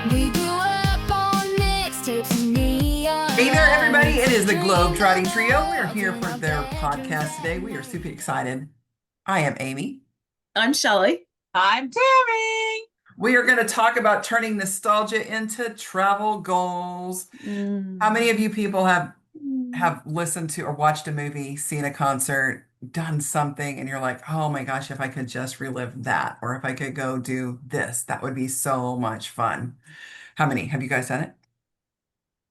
We grew up on mixtapes and neon. Hey there, everybody. It is the GlobeTrotting Trio. We are here for their podcast today. We are super excited. I am Amy. I'm Shelley. I'm Tammy. We are going to talk about turning nostalgia into travel goals. How many of you people have listened to or watched a movie, seen a concert, done something, and you're like, oh my gosh, if I could just relive that, or if I could go do this, that would be so much fun. How many? Have you guys done it?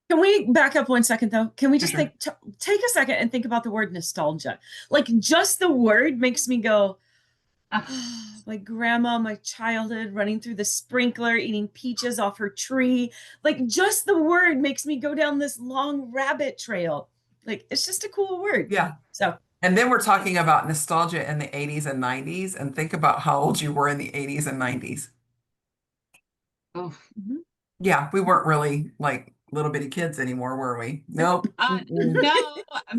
Can we back up 1 second though? Can we just Sure. take a second and think about the word nostalgia? Like just the word makes me go, like grandma, my childhood, running through the sprinkler, eating peaches off her tree. Like just the word makes me go down this long rabbit trail. Like it's just a cool word. Yeah. So, And then we're talking about nostalgia in the 80s and 90s, and think about how old you were in the 80s and 90s. Oh, Yeah, we weren't really like little bitty kids anymore, were we? Nope. no, I mean,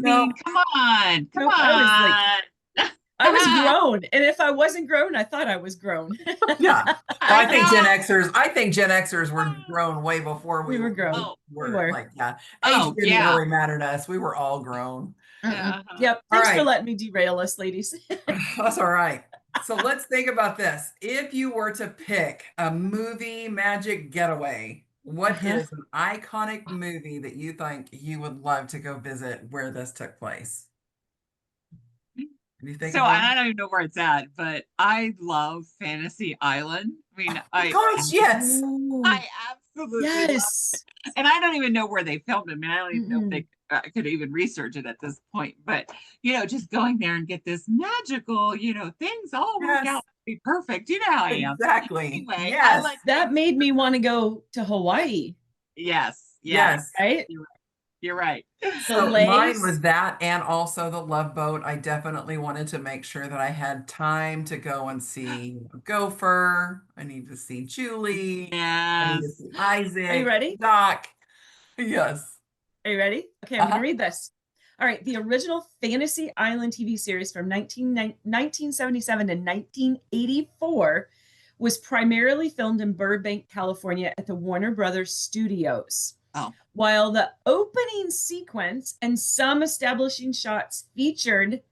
Nope. come on, come Nope, on. I was grown, and if I wasn't grown, I thought I was grown. Yeah. Well, I think know. Gen Xers were grown way before We were grown. Oh, were. we were. Like, yeah. Age Oh, didn't yeah. really matter to us. We were all grown. Uh-huh. Yep. All Thanks for right. letting me derail us, ladies. That's all right. So let's think about this. If you were to pick a movie magic getaway, what is an iconic movie that you think you would love to go visit where this took place? You think So of one? I don't even know where it's at, but I love Fantasy Island. I mean, Gosh, yes. Ooh, I absolutely love yes. it. And I don't even know where they filmed it. I mean, I don't even know if Mm-mm. I could even research it at this point. But just going there and get this magical, things all work Yes. out to be perfect. You know how I am. Exactly. Anyway, I Yes. like That made me want to go to Hawaii, yes, Yes. right? you're right. So legs. mine was that and also the Love Boat. I definitely wanted to make sure that I had time to go and see Gopher. I need to see Julie. I need to Yes. see Isaac. Are you ready? Doc. Yes. Are you ready? Okay, I'm Uh-huh. going to read this. All right. The original Fantasy Island TV series from 1977 to 1984 was primarily filmed in Burbank, California at the Warner Brothers Studios. Oh. While the opening sequence and some establishing shots featured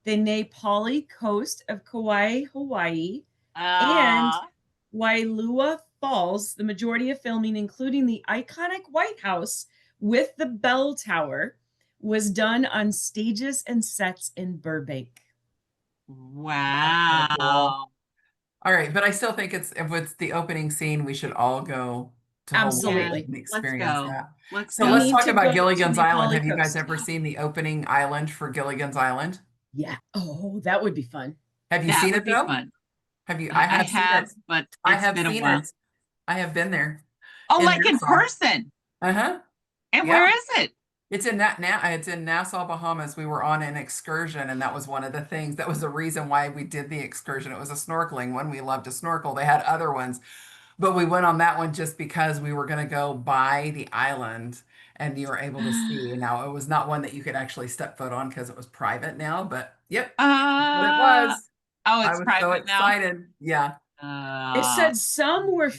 the Nepali coast of Kauai, Hawaii, and Wailua Falls, the majority of filming, including the iconic White House with the bell tower, was done on stages and sets in Burbank. Wow. All right, but I still think if it's the opening scene, we should all go to Hawaii Absolutely. and Let's experience go. that. Let's So go. let's need talk to about go to Gilligan's the Island. Nepali Have you guys coast. ever seen the opening island for Gilligan's Island? Yeah. Oh, that would be fun. Have you That seen would it be though? fun. Have you? I have seen have, it. but I it's have been a seen while. it. I have been there. Oh, In like in Nassau. person. Uh-huh. And Yeah. where is it? It's in it's in Nassau, Bahamas. We were on an excursion, and that was one of the things. That was the reason why we did the excursion. It was a snorkeling one. We loved to snorkel. They had other ones, but we went on that one just because we were going to go by the island, and you were able to see. Now, it was not one that you could actually step foot on because it was private now, but yep, that's what it was. Oh, I it's was so private now. excited. Yeah. It said some were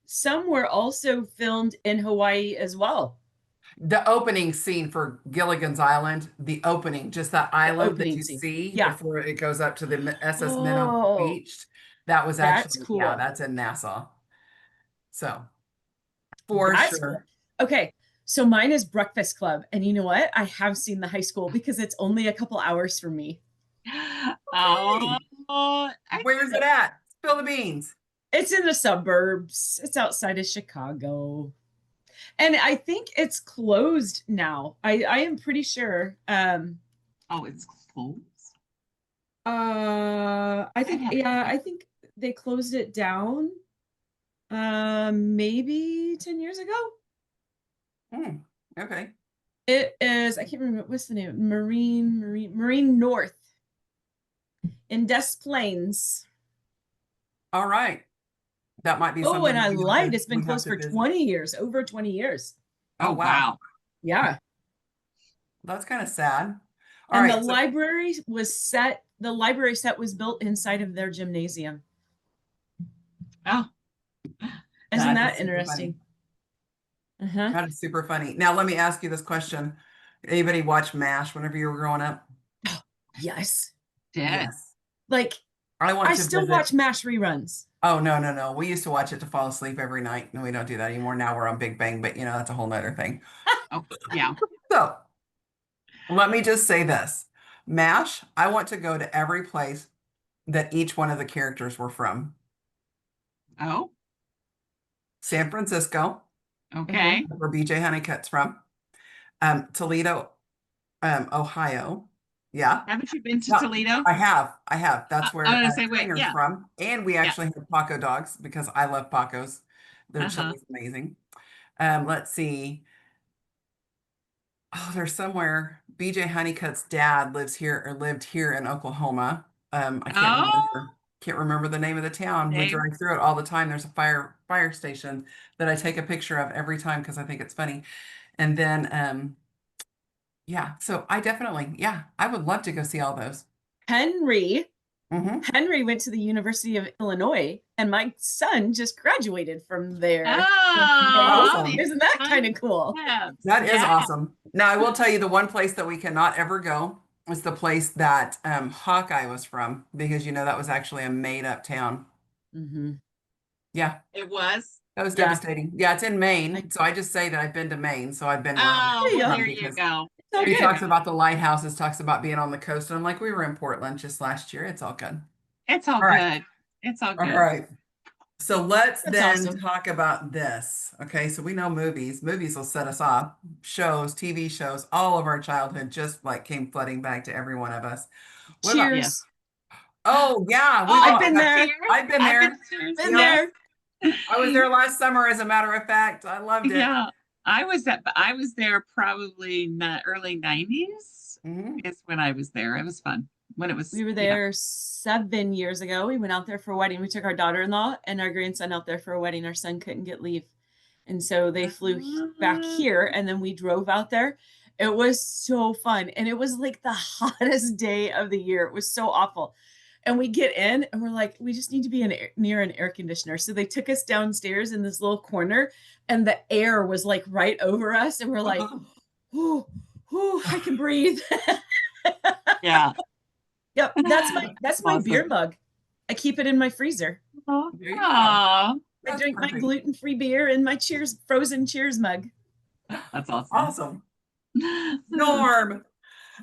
some were also filmed in Hawaii as well. The opening scene for Gilligan's Island, the opening, just that island that opening you scene. see Yeah. before it goes up to the SS Minnow Oh, Beach, that was that's actually, cool. yeah, that's in Nassau. So, for That's sure. cool. Okay. So mine is Breakfast Club. And you know what? I have seen the high school because it's only a couple hours from me. Oh, Where's it at? Spill the beans. It's in the suburbs. It's outside of Chicago. And I think it's closed now. I am pretty sure. oh, it's closed. I think they closed it down maybe 10 years ago. Okay. It is, I can't remember what's the name. Marine North in Des Plaines. All right. That might be Oh, something. and I we have lied. to- It's been we have closed to for visit. 20 years, over 20 years. Oh, wow. Yeah. That's kind of sad. All And right. the library set was built inside of their gymnasium. Oh, Isn't Isn't That is that super interesting? funny. Uh-huh. That is super funny. Now, let me ask you this question. Anybody watch MASH whenever you were growing up? Yes. Did. Yes. Like, I want I to still visit. watch MASH reruns. Oh, no, no, no. We used to watch it to fall asleep every night. No, we don't do that anymore. Now we're on Big Bang, but that's a whole nother thing. Oh, yeah. So let me just say this. MASH, I want to go to every place that each one of the characters were from. Oh, San Francisco, okay. where BJ Honeycutt's from. Toledo, Ohio. Yeah. Haven't you been to No, Toledo? I have. I have. That's I'm where gonna say, wait, Trainer's yeah, from. And we yeah. actually have Paco dogs because I love Pacos. Their Uh-huh. chili's amazing. Let's see. Oh, there's somewhere. BJ Honeycutt's dad lives here or lived here in Oklahoma. I Oh, can't remember the name of the town. We they, drive through it all the time. There's a fire station that I take a picture of every time because I think it's funny. And then yeah, so I definitely, yeah, I would love to go see all those. Henry Hmm. Henry went to the University of Illinois, and my son just graduated from there. oh, Awesome. Isn't that kind of cool? That is yeah. awesome. Now, I will tell you the one place that we cannot ever go is the place that Hawkeye was from, because that was actually a made up town. Mm-hmm. Yeah, It was. that was Yeah. devastating. Yeah, it's in Maine. So I just say that I've been to Maine. So I've been where Oh, There you well, go. there you because go. It's he okay. talks about the lighthouses, talks about being on the coast. And I'm like, we were in Portland just last year. It's all good. It's all All right. good. It's all All good. right. So let's That's then awesome. talk about this. Okay, so we know movies. Movies will set us off. Shows, TV shows, all of our childhood just like came flooding back to every one of us. What about? Cheers. Yes. Oh yeah, Oh, I've been there. cheers. I've been I've there. been cheers. Been Yes. there. I was there last summer, as a matter of fact. I loved it. Yeah, I was there probably in the early 90s Mhm. is when I was there. It was fun. When it was, We were there 7 years ago. We went out there for a wedding. We took our daughter-in-law and our grandson out there for a wedding. Our son couldn't get leave. And so they flew back here, and then we drove out there. It was so fun. And it was like the hottest day of the year. It was so awful. And we get in and we're like, we just need to be near an air conditioner. So they took us downstairs in this little corner, and the air was like right over us. And we're like, oh, I can breathe. yeah. Yep, that's my beer Awesome. mug. I keep it in my freezer. There you go. Aw, I That's drink my perfect. gluten-free beer in my frozen Cheers mug. that's awesome. Awesome. Norm.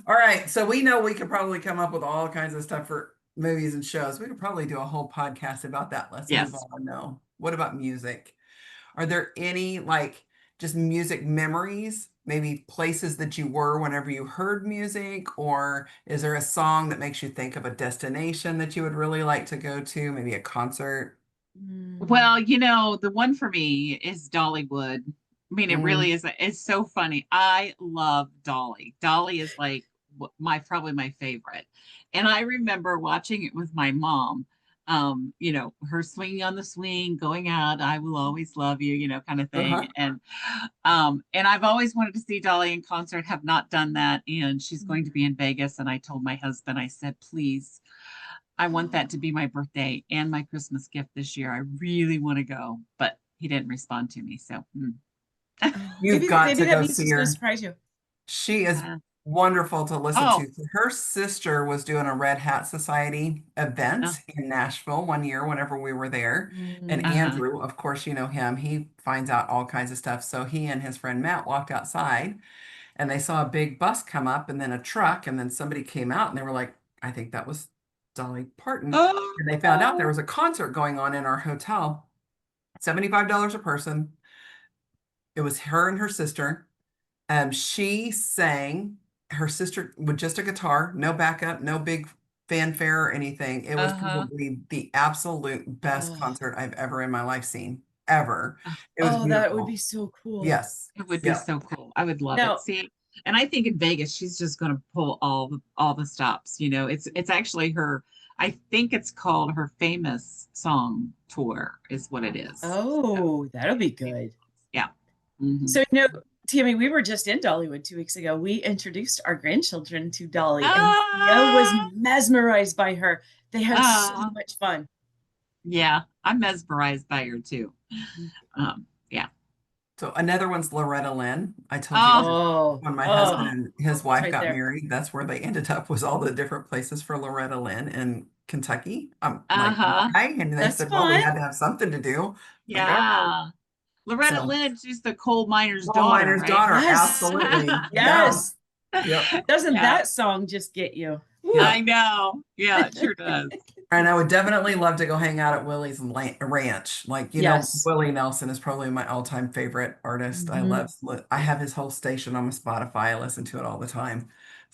All right, so we know we could probably come up with all kinds of stuff for movies and shows. We could probably do a whole podcast about that. Let's Yes. move on. No. What about music? Are there any just music memories, maybe places that you were whenever you heard music, or is there a song that makes you think of a destination that you would really like to go to, maybe a concert? Well, the one for me is Dollywood. I mean, it really is. It's so funny. I love Dolly. Dolly is like probably my favorite. And I remember watching it with my mom. Her swinging on the swing, going out, I will always love you, kind of thing. And I've always wanted to see Dolly in concert, have not done that. And she's going to be in Vegas. And I told my husband, I said, please, I want that to be my birthday and my Christmas gift this year. I really want to go, but he didn't respond to me. So You've got maybe to that go means see he's going her. to surprise you. She is wonderful to listen Oh. to. So her sister was doing a Red Hat Society event in Nashville one year whenever we were there. And Andrew, of course, you know him, he finds out all kinds of stuff. So he and his friend Matt walked outside, and they saw a big bus come up and then a truck, and then somebody came out, and they were like, I think that was Dolly Parton. And they found out there was a concert going on in our hotel, $75 a person. It was her and her sister. She sang, her sister with just a guitar, no backup, no big fanfare or anything. It was probably the absolute best concert I've ever in my life seen, ever. It was beautiful. That would be so cool. Yes. It would be so cool. I would love Now- it. See, and I think in Vegas, she's just going to pull all the stops. It's actually her. I think it's called her famous song tour, is what it is. Oh, that'll be good. Yeah. Mhm. So, Tammy, we were just in Dollywood 2 weeks ago. We introduced our grandchildren to Dolly, and Theo was mesmerized by her. They had so much fun. Yeah, I'm mesmerized by her too. Yeah. So another one's Loretta Lynn. I told you Oh, guys Oh, when my oh, husband and his it's wife right got there. married, that's where they ended up, was all the different places for Loretta Lynn in Kentucky. I'm like, uh-huh. why? And they That's said, well, we fun. had to have something to do. Like, all right. Yeah. Loretta So, Lynn, she's the coal miner's coal daughter, miner's right? daughter, Yes. absolutely. Yeah. Yes. Yep. Doesn't Yeah. that song just get you? Yep. I know. Yeah, it sure does. And I would definitely love to go hang out at Willie's Ranch. Like, Yes. Willie Nelson is probably my all-time favorite artist. Mhm. I have his whole station on my Spotify. I listen to it all the time.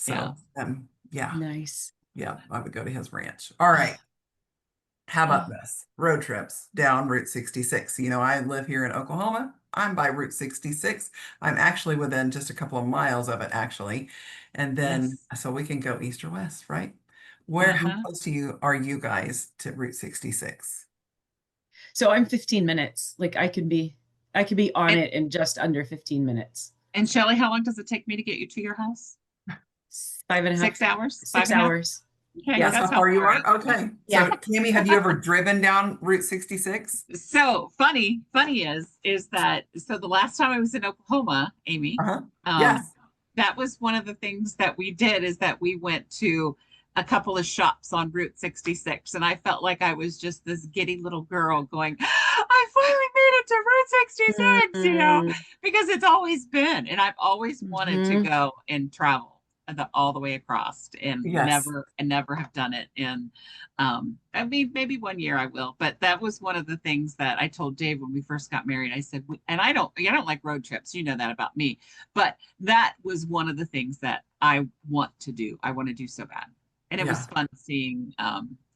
Yeah. So, yeah, Nice. I would go to his ranch. All right. How about this? Road trips down Route 66. I live here in Oklahoma. I'm by Route 66. I'm actually within just a couple of miles of it, actually. And then, Yes. so we can go east or west, right? How Uh-huh. close are you guys to Route 66? So I'm 15 minutes. Like I could be on And, it in just under 15 minutes. and Shelley, how long does it take me to get you to your house? 5.5. 6 hours? 6 5.5? hours. Okay, Yeah. That's how far you are? I am. Okay. Yeah. So, Tammy, have you ever driven down Route 66? So funny is that so the last time I was in Oklahoma, Amy, Uh-huh. um, Yes. that was one of the things that we did is that we went to a couple of shops on Route 66, and I felt like I was just this giddy little girl going, I finally made it to Route 66, Mhm. because it's always been, and I've always wanted to Mhm. go and travel all the way across, and Yes. never have done it. And I mean, maybe one year I will, but that was one of the things that I told Dave when we first got married. I said, and I don't like road trips, you know that about me, but that was one of the things that I want to do. I want to do so bad. And it was Yeah. fun seeing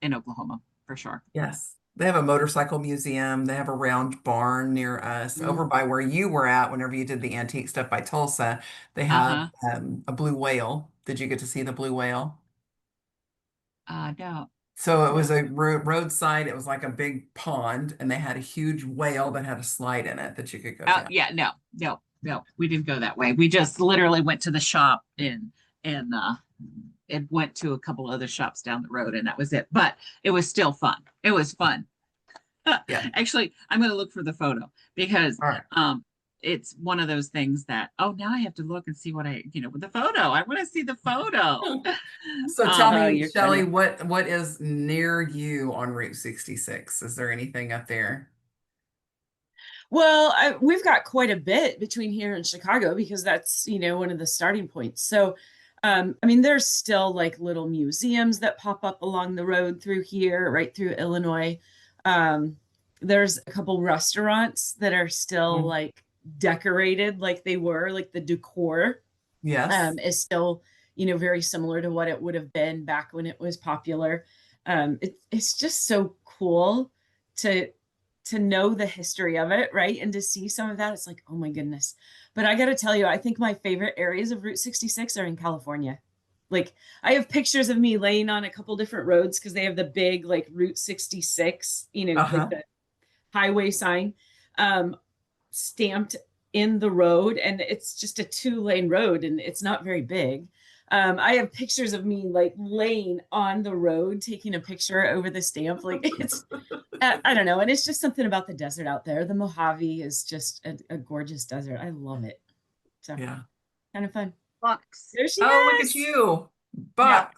in Oklahoma for sure. Yes. They have a motorcycle museum. They have a round barn near us over by where you were at whenever you did the antique stuff by Tulsa. They have Uh-huh. a blue whale. Did you get to see the blue whale? No. So it was a roadside. It was like a big pond, and they had a huge whale that had a slide in it that you could go down. Yeah, no. We didn't go that way. We just literally went to the shop and it went to a couple other shops down the road, and that was it. But it was still fun. It was fun. Yeah. Actually, I'm going to look for the photo because All right. it's one of those things that now I have to look and see what with the photo. I want to see the photo. So tell Oh, me, you're Shelley, funny. what is near you on Route 66? Is there anything up there? Well, we've got quite a bit between here and Chicago because that's, one of the starting points. So, I mean, there's still like little museums that pop up along the road through here, right through Illinois. There's a couple restaurants that are still Mm. like decorated like they were, like the decor Yes. is still, very similar to what it would have been back when it was popular. It's just so cool to know the history of it, right? And to see some of that, it's like, oh my goodness. But I got to tell you, I think my favorite areas of Route 66 are in California. Like I have pictures of me laying on a couple different roads because they have the big like Route 66, like Uh-huh. the highway sign stamped in the road, and it's just a 2-lane road and it's not very big. I have pictures of me like laying on the road taking a picture over the stamp. Like it's I don't know, and it's just something about the desert out there. The Mojave is just a gorgeous desert. I love it. So Yeah. kind of fun. Bucks. There she Oh, look is. at you. Yeah. Buck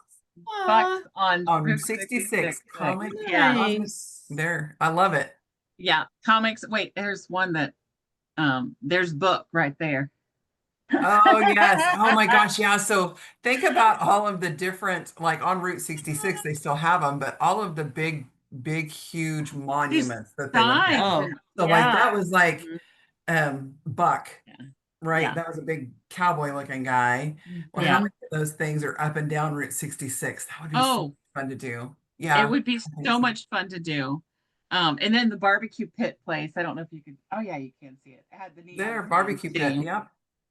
Aw, Bucks on on Route 66 comic. Yeah. nice. There. I love it. Yeah. Comics. Wait, there's one that there's book right there. Oh, yes. Oh my gosh. Yeah. So think about all of the different, like on Route 66, they still have them, but all of the big, huge These monuments that they would have. signs. Oh, And, So like yeah. that was like Mhm. Buck, Yeah. right? Yeah. That was a big cowboy looking guy. Well, how Yeah. many of those things are up and down Route 66? That would be so Oh, fun to do. it Yeah, would be I think so so. much fun to do. And then the barbecue pit place. I don't know if you can. Oh yeah, you can see it. It had the neon There, signs barbecue pit. too. Yep.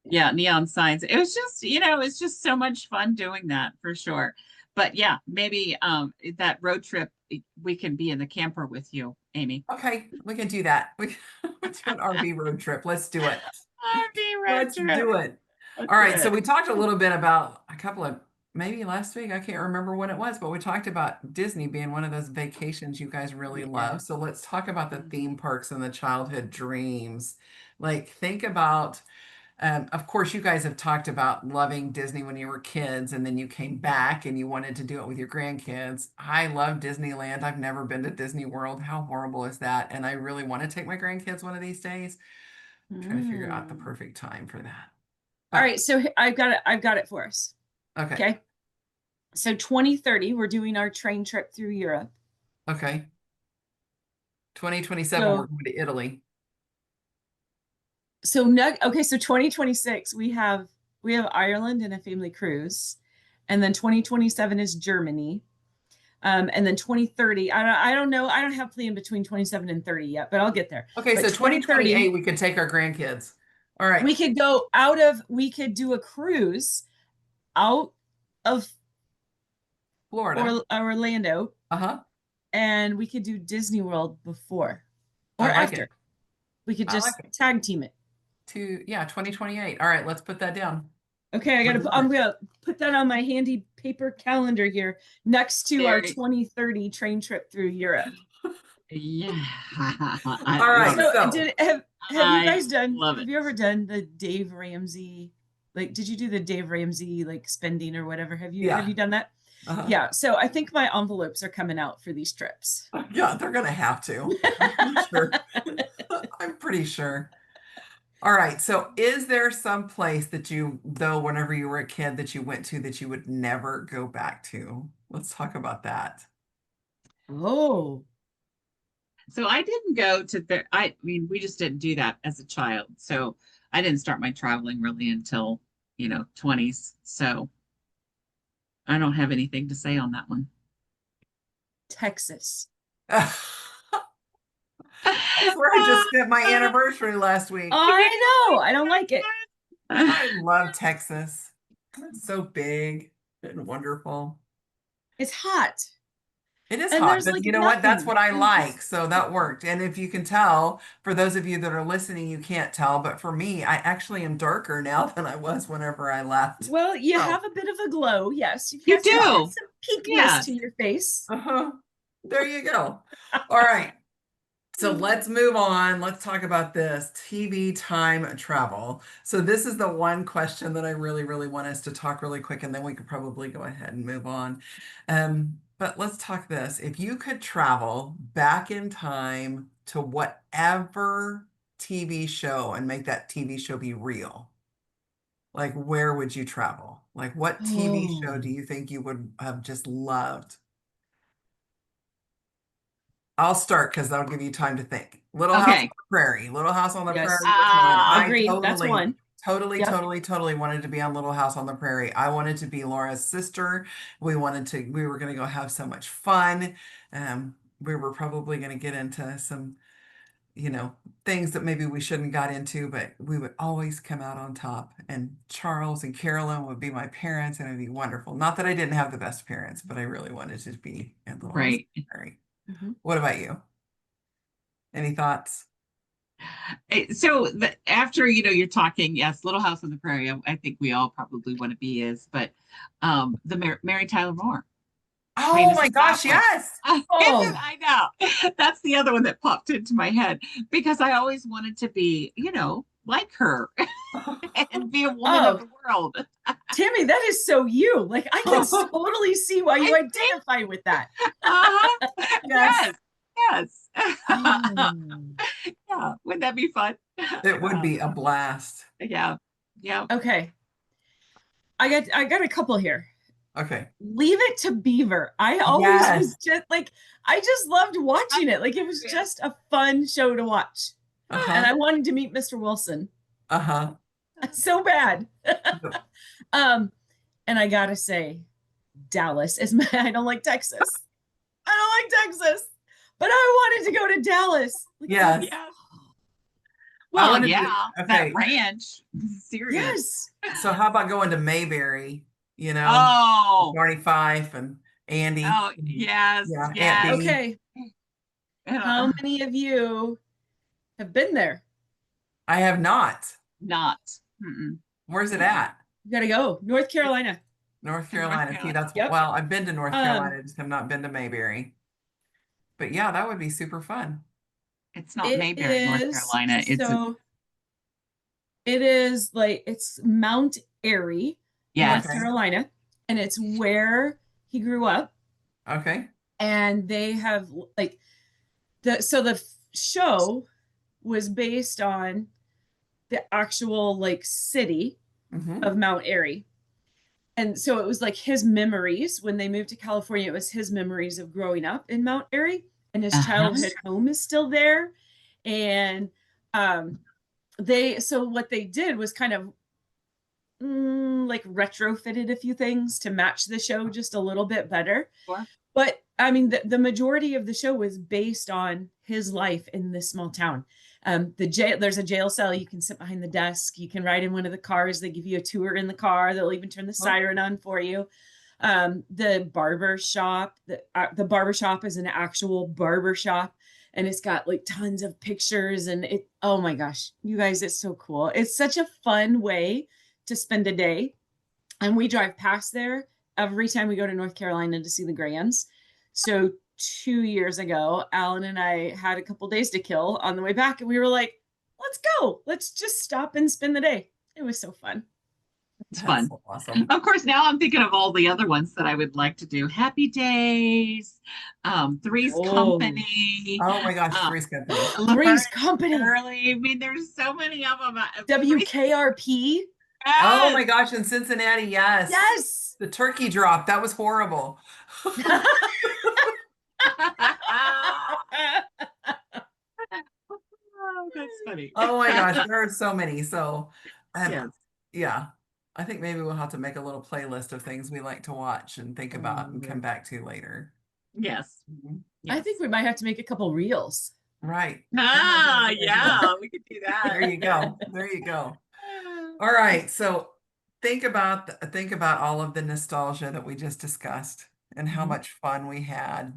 Yeah, neon signs. It was just, it's just so much fun doing that for sure. But yeah, maybe that road trip we can be in the camper with you, Amy. Okay, we can do that. Let's do an RV road trip. Let's do it. RV road Let's trip. do it. Let's All do right, so it. we talked a little bit about a couple of maybe last week. I can't remember when it was, but we talked about Disney being one of those vacations you guys really Yeah. love. So let's talk about the theme parks and the childhood dreams. Like, think about, of course, you guys have talked about loving Disney when you were kids, and then you came back and you wanted to do it with your grandkids. I love Disneyland. I've never been to Disney World. How horrible is that? And I really want to take my grandkids one of these days. I'm trying to figure out the perfect time for that. All right, so I've got it for us. Okay. Okay. So 2030, we're doing our train trip through Europe. Okay. 2027, So- we're going to Italy. So 2026, we have Ireland and a family cruise. And then 2027 is Germany. And then 2030, I don't know. I don't have plan between 27 and 30 yet, but I'll get there. Okay, But so 2028, we could take our grandkids. All right. we could do a cruise out of Florida. Orlando, Uh-huh. and we could do Disney World before or I like after. it. We could I just like it. tag team it. 2028. All right, let's put that down. Okay, I'm gonna put that on my handy paper calendar here next to our 2030 train trip through Europe. Yeah. All right. So, So- have you guys love have it. you ever done the Dave Ramsey? Like, did you do the Dave Ramsey like spending or whatever? Have you done that? Uh-huh. Yeah. So I think my envelopes are coming out for these trips. Yeah, they're gonna have to. I'm pretty sure. I'm pretty sure. All right. So is there some place that you, though, whenever you were a kid that you went to that you would never go back to? Let's talk about that. Oh, So I didn't go to the, I mean, we just didn't do that as a child. So I didn't start my traveling really until, 20s. So I don't have anything to say on that one. Texas. That's where I just spent my anniversary last week. I know. I don't like it. I love Texas. It's so big and wonderful. It's hot. It is And hot, there's, but like, you know what? That's nothing. what I It's like. just- So that worked. And if you can tell, for those of you that are listening, you can't tell, but for me, I actually am darker now than I was whenever I left. Well, you Oh. have a bit of a glow. Yes, You got do. some peakness Yes. to your face. Uh-huh. There you go. All right. So let's move on. Let's talk about this TV time travel. So this is the one question that I really, really want us to talk really quick, and then we could probably go ahead and move on. But let's talk this. If you could travel back in time to whatever TV show and make that TV show be real, like where would you travel? Like what TV show do you think you would have just loved? I'll start because that'll give you time to think. Little House on Okay. the Prairie. Little House on the Yes. Prairie was one. I Agreed. That's one. Totally, Yep. totally wanted to be on Little House on the Prairie. I wanted to be Laura's sister. We were going to go have so much fun. We were probably going to get into some, things that maybe we shouldn't got into, but we would always come out on top. And Charles and Carolyn would be my parents, and it'd be wonderful. Not that I didn't have the best parents, but I really wanted to be at Little House on Right. the Prairie. Mhm. What about you? Any thoughts? So after, you're talking, yes, Little House on the Prairie, I think we all probably want to be is, but the Mary Tyler Moore. Oh Famous my gosh, Assassin. yes. Oh. I know. That's the other one that popped into my head because I always wanted to be, like her and be a woman of the world. Tammy, that is so you. Like, I can totally see why you I identify with that. Uh-huh. Yes. Yes. Yeah. Wouldn't that be fun? It would be a blast. Yeah. Yeah. Okay. I got a couple here. Okay. Leave It to Beaver. I always Yes. was just like, I just loved watching it. Like, it was just a fun show to watch. And Uh-huh. I wanted to meet Mr. Wilson Uh-huh. so bad. And I gotta say, Dallas is I don't like Texas. I don't like Texas, but I wanted to go to Dallas. Like, Yes. Yeah. I Well, wanted to- yeah. okay. That ranch. Serious. Yes. So how about going to Mayberry, Oh. Barney Fife and Andy? Oh, yes. Yeah, Aunt Yes. Bee. Okay. How many of you have been there? I have not. Not. Mm-mm. Where's it at? You gotta go. North Carolina. North In North Carolina. See, Carolina. that's Yep. well, I've been to North Um, Carolina, just have not been to Mayberry. But yeah, that would be super fun. It's not It Mayberry, North is Carolina. so. It is like it's Mount Airy, North Yes. Okay. Carolina, and it's where he grew up. Okay. And they have like the show was based on the actual like city Mm-hmm. of Mount Airy. And so it was like his memories when they moved to California. It was his memories of growing up in Mount Airy, and his childhood home is still there. And so what they did was kind of like retrofitted a few things to match the show just a little bit better. Sure. But I mean, the majority of the show was based on his life in this small town. There's a jail cell. You can sit behind the desk. You can ride in one of the cars. They give you a tour in the car. They'll even turn the siren on for you. The barber shop, the barber shop is an actual barber shop, and it's got like tons of pictures. And oh my gosh, you guys, it's so cool. It's such a fun way to spend a day. And we drive past there every time we go to North Carolina to see the Grands. So 2 years ago, Alan and I had a couple days to kill on the way back, and we were like, let's go. Let's just stop and spend the day. It was so fun. It's That's fun. so awesome. Of course, now I'm thinking of all the other ones that I would like to do. Happy Days, Three's Company. Oh my gosh, Three's Company. Three's Company. Early. I mean, there's so many of them. WKRP. Oh my gosh, in Cincinnati, yes. Yes. The turkey drop. That was horrible. Oh, that's funny. Oh my gosh, there are so many. So, Yes. yeah, I think maybe we'll have to make a little playlist of things we like to watch and think about and come back to later. Yes. I Yes. think we might have to make a couple reels. Right. Yeah, we could do that. There you go. There you go. All right. So think about all of the nostalgia that we just discussed and how Mhm. much fun we had.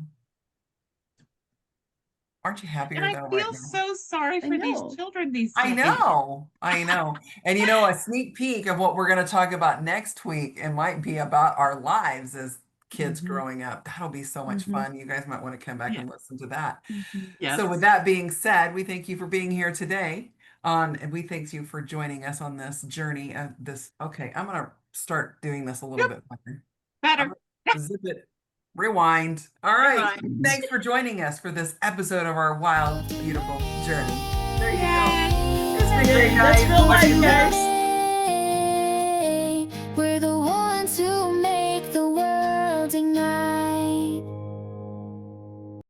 Aren't you happier And I though right feel now? so sorry for these know. children these I days. know. And a sneak peek of what we're going to talk about next week, it might be about our lives as kids Mhm. growing up. That'll be so much Mhm. fun. You guys might want to come back Yeah. and listen to that. Yes. So with that being said, we thank you for being here today. And we thank you for joining us on this journey of this. Okay, I'm going to start doing this a little bit better. Better. Zip it. Rewind. All right. Rewind. Thanks for joining us for this episode of our wild, beautiful journey. There you go. Yay. It's been great, That's guys. real life, guys.